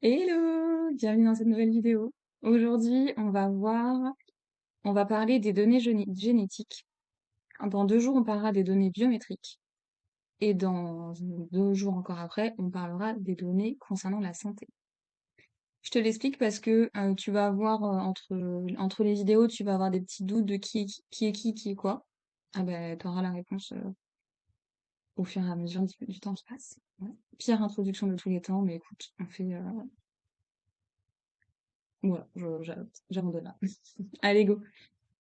Hello! Bienvenue dans cette nouvelle vidéo. Aujourd'hui, on va parler des données génétiques. Dans 2 jours, on parlera des données biométriques. Et dans 2 jours encore après, on parlera des données concernant la santé. Je te l'explique parce que tu vas avoir, entre les vidéos, tu vas avoir des petits doutes de qui est quoi. Ah ben, tu auras la réponse au fur et à mesure du temps qui passe. Ouais. Pire introduction de tous les temps, mais écoute, voilà, j'abandonne là. Allez, go!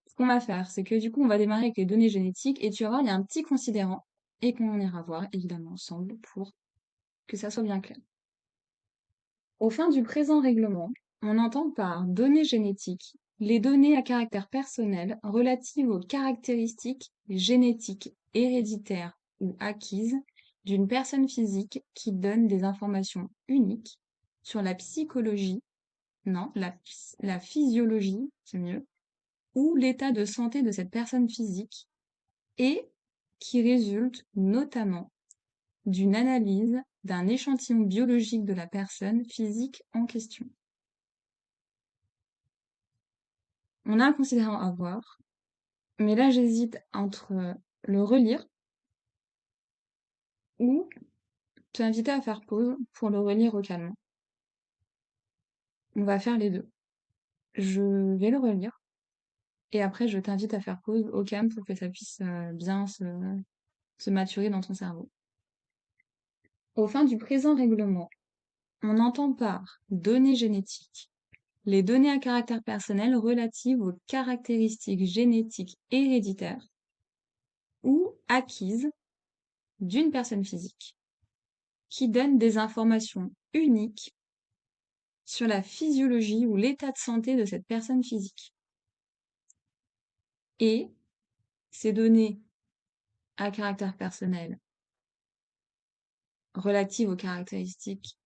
Ce qu'on va faire, c'est que du coup, on va démarrer avec les données génétiques et tu vas voir, il y a un petit considérant et qu'on ira voir évidemment ensemble pour que ça soit bien clair. Au fin du présent règlement, on entend par données génétiques les données à caractère personnel relatives aux caractéristiques génétiques héréditaires ou acquises d'une personne physique qui donnent des informations uniques sur la psychologie, non, la physiologie, c'est mieux, ou l'état de santé de cette personne physique et qui résulte notamment d'une analyse d'un échantillon biologique de la personne physique en question. On a un considérant à voir, mais là j'hésite entre le relire ou t'inviter à faire pause pour le relire au calme. On va faire les deux. Je vais le relire et après je t'invite à faire pause au calme pour que ça puisse bien se maturer dans ton cerveau. Au fin du présent règlement, on entend par données génétiques les données à caractère personnel relatives aux caractéristiques génétiques héréditaires ou acquises d'une personne physique, qui donnent des informations uniques sur la physiologie ou l'état de santé de cette personne physique. Et ces données à caractère personnel relatives aux caractéristiques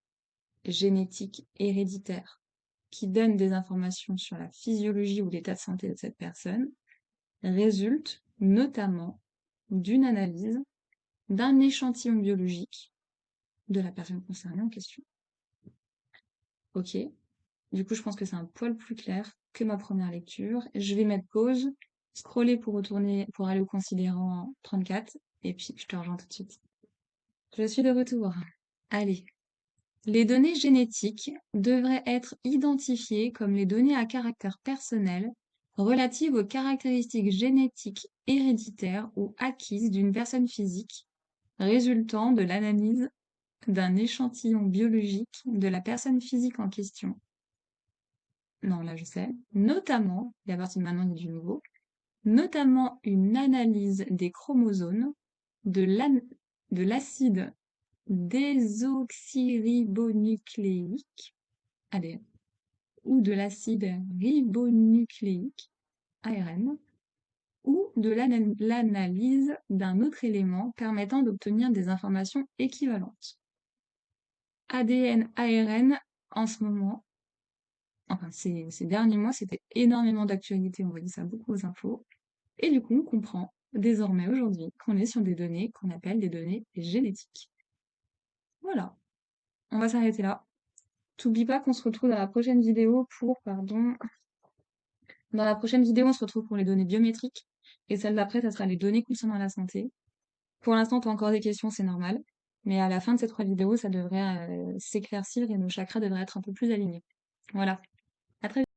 génétiques héréditaires qui donnent des informations sur la physiologie ou l'état de santé de cette personne résultent notamment d'une analyse d'un échantillon biologique de la personne concernée en question. Ok, du coup je pense que c'est un poil plus clair que ma première lecture. Je vais mettre pause, scroller pour retourner, pour aller au considérant 34, et puis je te rejoins tout de suite. Je suis de retour. Allez. Les données génétiques devraient être identifiées comme les données à caractère personnel relatives aux caractéristiques génétiques héréditaires ou acquises d'une personne physique résultant de l'analyse d'un échantillon biologique de la personne physique en question. Non, là je sais. Notamment, et à partir de maintenant il y a du nouveau, notamment une analyse des chromosomes, de l'acide désoxyribonucléique, ADN, ou de l'acide ribonucléique, ARN, ou de l'analyse d'un autre élément permettant d'obtenir des informations équivalentes. ADN, ARN, en ce moment, enfin ces derniers mois, c'était énormément d'actualité, on voyait ça beaucoup aux infos, et du coup on comprend désormais aujourd'hui qu'on est sur des données qu'on appelle des données génétiques. Voilà, on va s'arrêter là. T'oublies pas qu'on se retrouve dans la prochaine vidéo dans la prochaine vidéo on se retrouve pour les données biométriques, et celle d'après ça sera les données concernant la santé. Pour l'instant t'as encore des questions, c'est normal, mais à la fin de ces 3 vidéos ça devrait s'éclaircir et nos chakras devraient être un peu plus alignés. Voilà, à très vite.